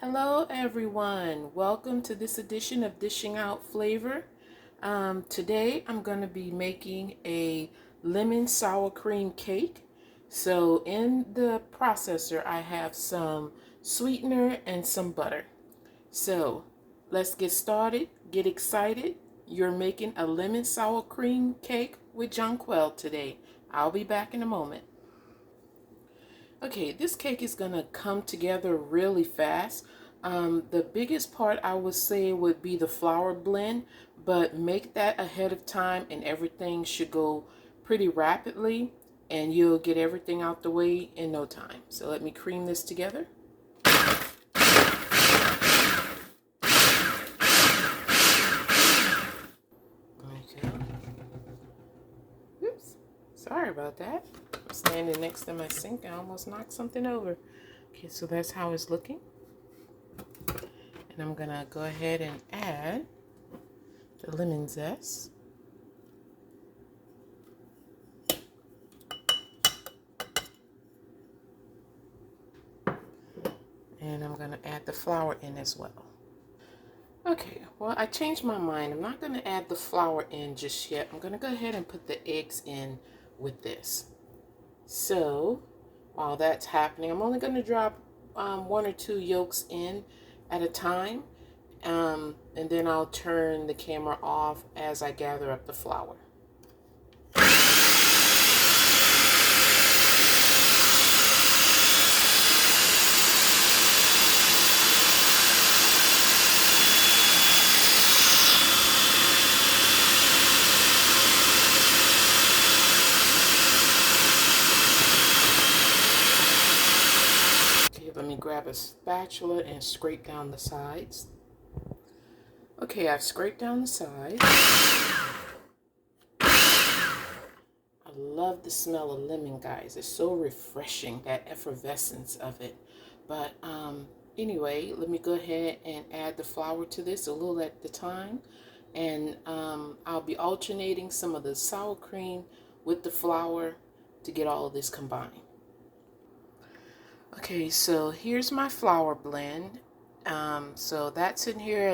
Hello everyone, welcome to this edition of Dishing Out Flavor. Today I'm going to be making a lemon sour cream cake. So in the processor I have some sweetener and some butter. So let's get started, get excited. You're making a lemon sour cream cake with Jonquil today. I'll be back in a moment. Okay, this cake is gonna come together really fast. The biggest part I would say would be the flour blend, but make that ahead of time and everything should go pretty rapidly and you'll get everything out the way in no time. So let me cream this together. Okay. Oops, sorry about that. I'm standing next to my sink. I almost knocked something over. Okay, so that's how it's looking. And I'm gonna go ahead and add the lemon zest. And I'm gonna add the flour in as well. Okay, well I changed my mind. I'm not gonna add the flour in just yet. I'm gonna go ahead and put the eggs in with this. So while that's happening, I'm only gonna drop 1 or 2 yolks in at a time. And then I'll turn the camera off as I gather up the flour. Let me grab a spatula and scrape down the sides. Okay, I've scraped down the sides. I love the smell of lemon, guys. It's so refreshing, that effervescence of it. But anyway, let me go ahead and add the flour to this a little at the time. And I'll be alternating some of the sour cream with the flour to get all of this combined. Okay, so here's my flour blend. So that's in here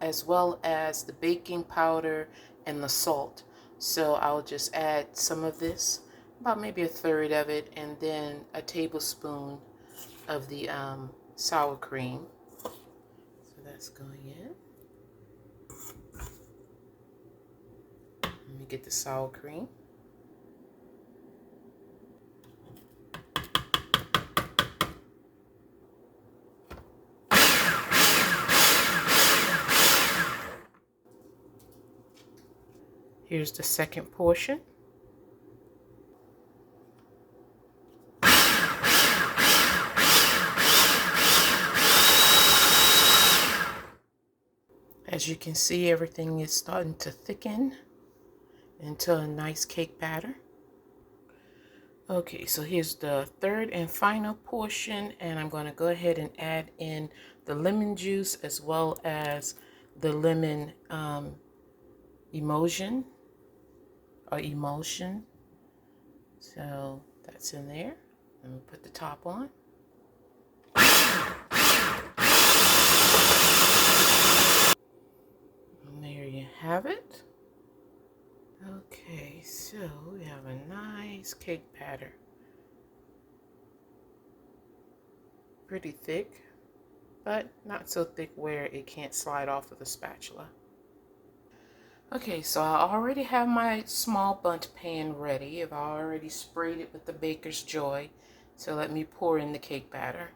as well as the baking powder and the salt. So I'll just add some of this, about maybe a third of it, and then a tablespoon of the sour cream. So that's going in. Let me get the sour cream. Here's the second portion. As you can see, everything is starting to thicken into a nice cake batter. Okay, so here's the third and final portion, and I'm going to go ahead and add in the lemon juice as well as the lemon emulsion. So that's in there. Let me put the top on. And there you have it. Okay, so we have a nice cake batter. Pretty thick, but not so thick where it can't slide off of the spatula. Okay, so I already have my small bundt pan ready. I've already sprayed it with the Baker's Joy. So let me pour in the cake batter.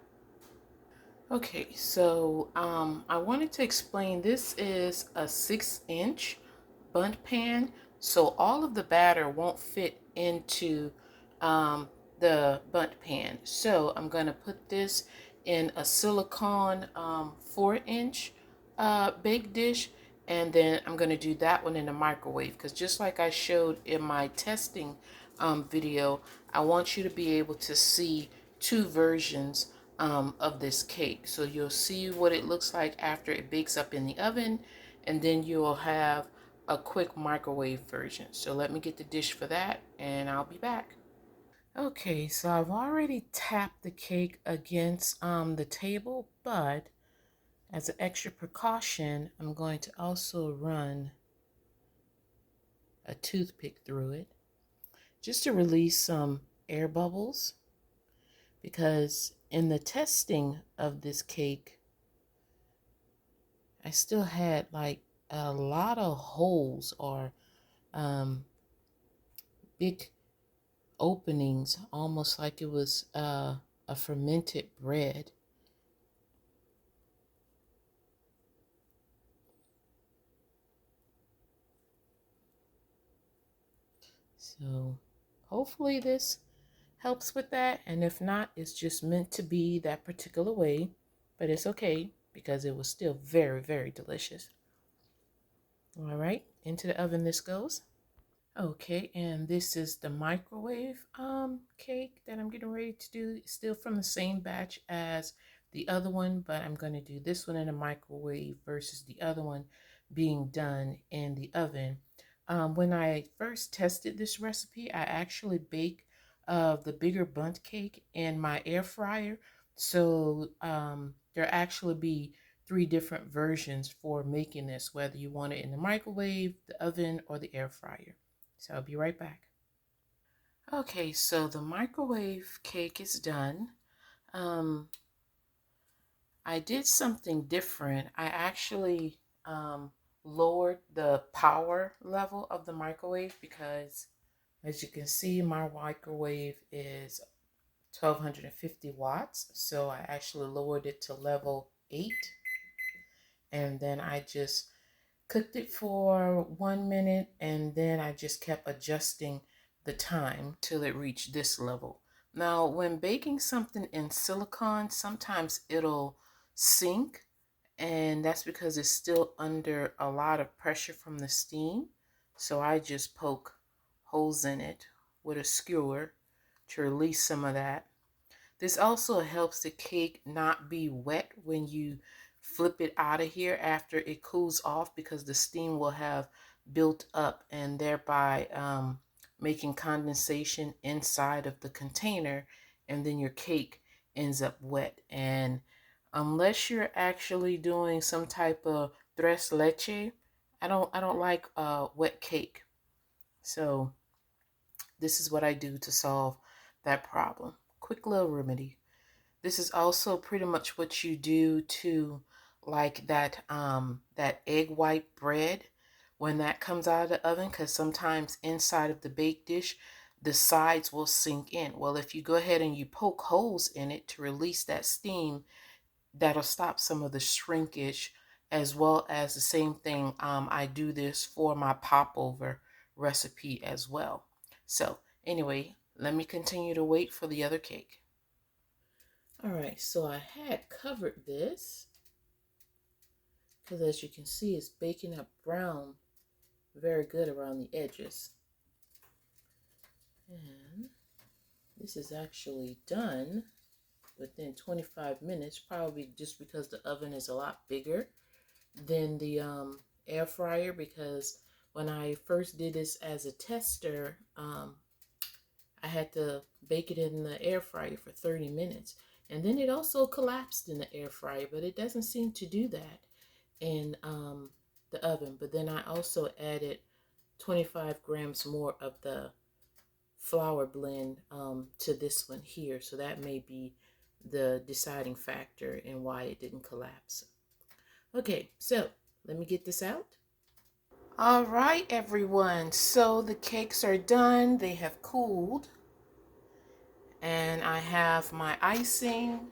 Okay, so I wanted to explain, this is a 6-inch bundt pan. So all of the batter won't fit into the bundt pan. So I'm going to put this in a silicone 4-inch bake dish. And then I'm going to do that one in the microwave, because just like I showed in my testing video, I want you to be able to see 2 versions of this cake. So you'll see what it looks like after it bakes up in the oven, and then you'll have a quick microwave version. So let me get the dish for that, and I'll be back. Okay, so I've already tapped the cake against the table, but As an extra precaution, I'm going to also run a toothpick through it just to release some air bubbles, because in the testing of this cake, I still had like a lot of holes or big openings, almost like it was a fermented bread. So hopefully this helps with that. And if not, it's just meant to be that particular way. But it's okay because it was still very, very delicious. All right, into the oven this goes. Okay, and this is the microwave cake that I'm getting ready to do. It's still from the same batch as the other one, but I'm going to do this one in the microwave versus the other one being done in the oven. When I first tested this recipe, I actually baked the bigger bundt cake in my air fryer. So there actually be three different versions for making this, whether you want it in the microwave, the oven, or the air fryer. So I'll be right back. Okay, so the microwave cake is done. Um, I did something different. I actually lowered the power level of the microwave because, as you can see, my microwave is 1250 watts. So I actually lowered it to level 8. And then I just cooked it for 1 minute, and then I just kept adjusting the time till it reached this level. Now, when baking something in silicone, sometimes it'll sink, and that's because it's still under a lot of pressure from the steam. So I just poke holes in it with a skewer to release some of that. This also helps the cake not be wet when you flip it out of here after it cools off, because the steam will have built up and thereby making condensation inside of the container, and then your cake ends up wet. And unless you're actually doing some type of tres leche, I don't like wet cake. So this is what I do to solve that problem. Quick little remedy. This is also pretty much what you do to like that egg white bread when that comes out of the oven, because sometimes inside of the baked dish the sides will sink in. Well, if you go ahead and you poke holes in it to release that steam, that'll stop some of the shrinkage, as well as the same thing. I do this for my popover recipe as well. So anyway, let me continue to wait for the other cake. All right, so I had covered this because, as you can see, it's baking up brown very good around the edges. And this is actually done within 25 minutes, probably just because the oven is a lot bigger than the air fryer, because when I first did this as a tester, I had to bake it in the air fryer for 30 minutes. And then it also collapsed in the air fryer, but it doesn't seem to do that in the oven. But then I also added 25 grams more of the flour blend to this one here. So that may be the deciding factor in why it didn't collapse. Okay, so let me get this out. All right, everyone. So the cakes are done. They have cooled. And I have my icing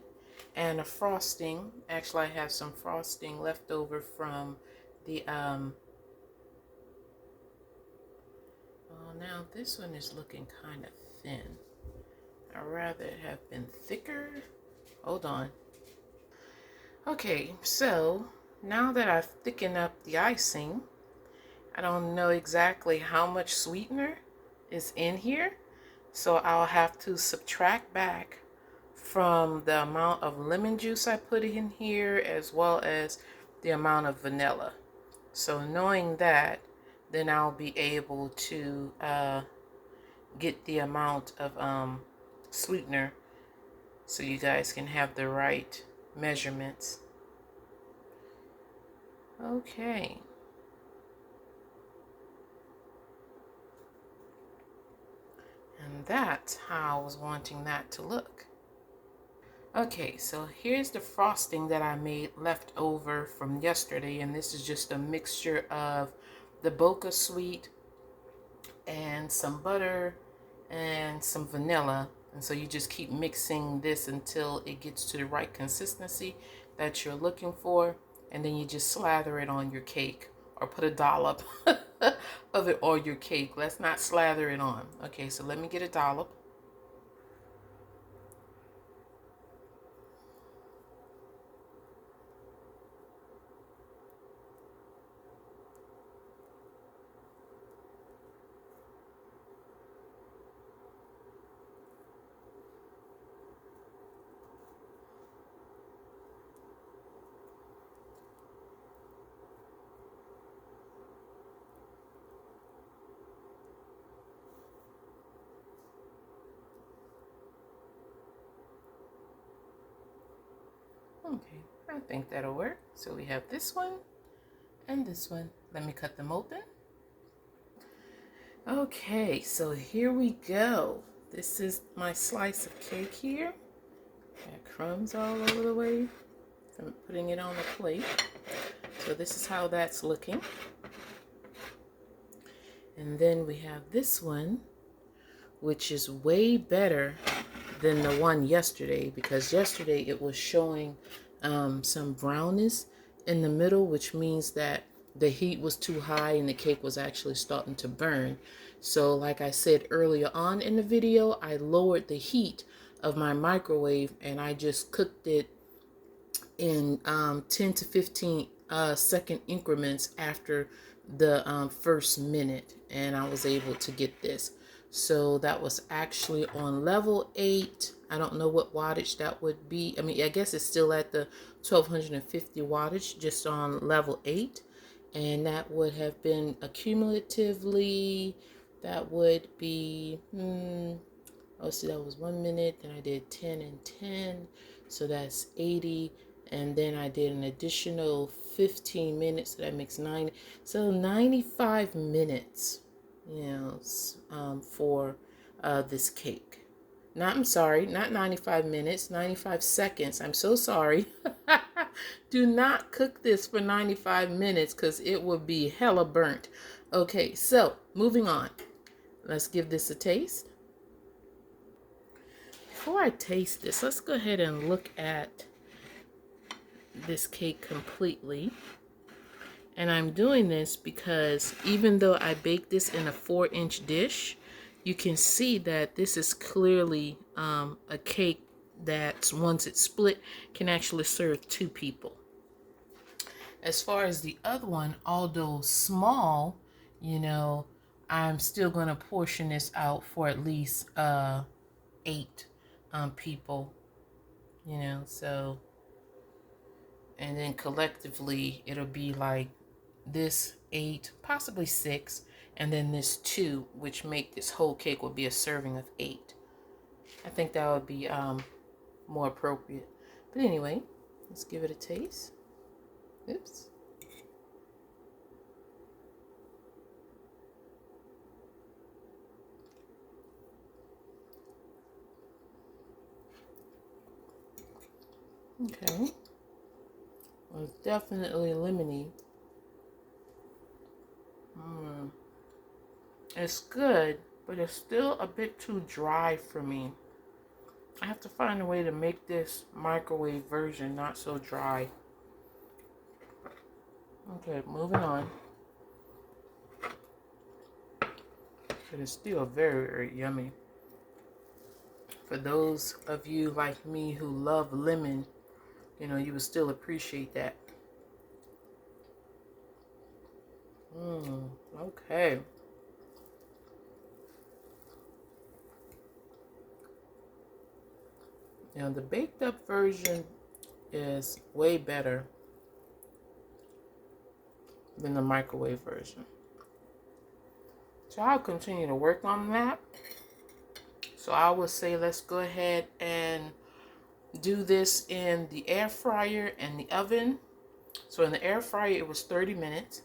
and a frosting. Actually, I have some frosting left over from the oh, now this one is looking kind of thin. I'd rather it have been thicker. Hold on. Okay, so now that I've thickened up the icing, I don't know exactly how much sweetener is in here, so I'll have to subtract back from the amount of lemon juice I put in here, as well as the amount of vanilla. So knowing that, then I'll be able to get the amount of sweetener so you guys can have the right measurements. Okay. And that's how I was wanting that to look. Okay, so here's the frosting that I made left over from yesterday, and this is just a mixture of the Boca Sweet and some butter and some vanilla. And so you just keep mixing this until it gets to the right consistency that you're looking for, and then you just slather it on your cake or put a dollop of it on your cake. Let's not slather it on. Okay, so let me get a dollop. Okay, I think that'll work. So we have this one and this one. Let me cut them open. Okay, so here we go. This is my slice of cake here. Got crumbs all over the way from putting it on the plate. So this is how that's looking. And then we have this one, which is way better than the one yesterday, because yesterday it was showing some brownness in the middle, which means that the heat was too high and the cake was actually starting to burn. So like I said earlier on in the video, I lowered the heat of my microwave and I just cooked it in 10 to 15 second increments after the first minute, and I was able to get this. So that was actually on level 8. I don't know what wattage that would be. I mean, I guess it's still at the 1250 wattage, just on level 8. And that would have been accumulatively, that would be, oh, see, that was 1 minute. Then I did 10 and 10. So that's 80. And then I did an additional 15 minutes. So that makes 90. So 95 minutes, for this cake. I'm sorry, not 95 minutes, 95 seconds. I'm so sorry. Do not cook this for 95 minutes because it will be hella burnt. Okay, so moving on. Let's give this a taste. Before I taste this, let's go ahead and look at this cake completely. And I'm doing this because even though I baked this in a 4-inch dish, you can see that this is clearly a cake that, once it's split, can actually serve 2 people. As far as the other one, although small, I'm still going to portion this out for at least 8 people, so, and then collectively it'll be like this 8, possibly 6, and then this 2, which make this whole cake will be a serving of 8. I think that would be more appropriate. But anyway, let's give it a taste. Oops. Okay. Well, it's definitely lemony. It's good, but it's still a bit too dry for me. I have to find a way to make this microwave version not so dry. Okay, moving on. But it's still very, very yummy. For those of you like me who love lemon, you would still appreciate that. Okay. Now the baked up version is way better than the microwave version. So I'll continue to work on that. So I would say let's go ahead and do this in the air fryer and the oven So in the air fryer, it was 30 minutes.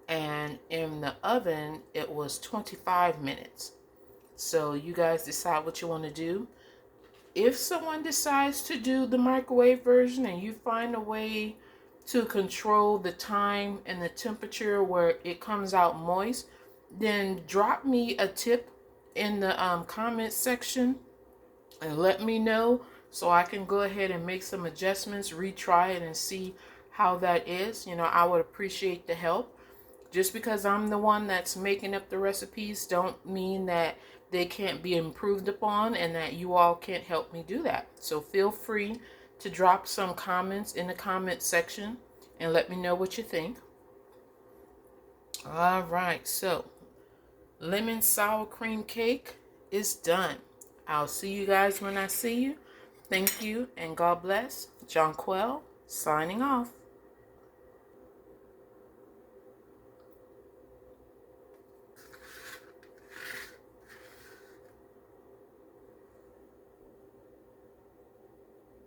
And in the oven, it was 25 minutes. So you guys decide what you want to do. If someone decides to do the microwave version and you find a way to control the time and the temperature where it comes out moist, then drop me a tip in the comment section and let me know so I can go ahead and make some adjustments, retry it, and see how that is. You know, I would appreciate the help. Just because I'm the one that's making up the recipes don't mean that they can't be improved upon and that you all can't help me do that. So feel free to drop some comments in the comment section and let me know what you think. All right, so lemon sour cream cake is done. I'll see you guys when I see you. Thank you and God bless. Jonquel signing off.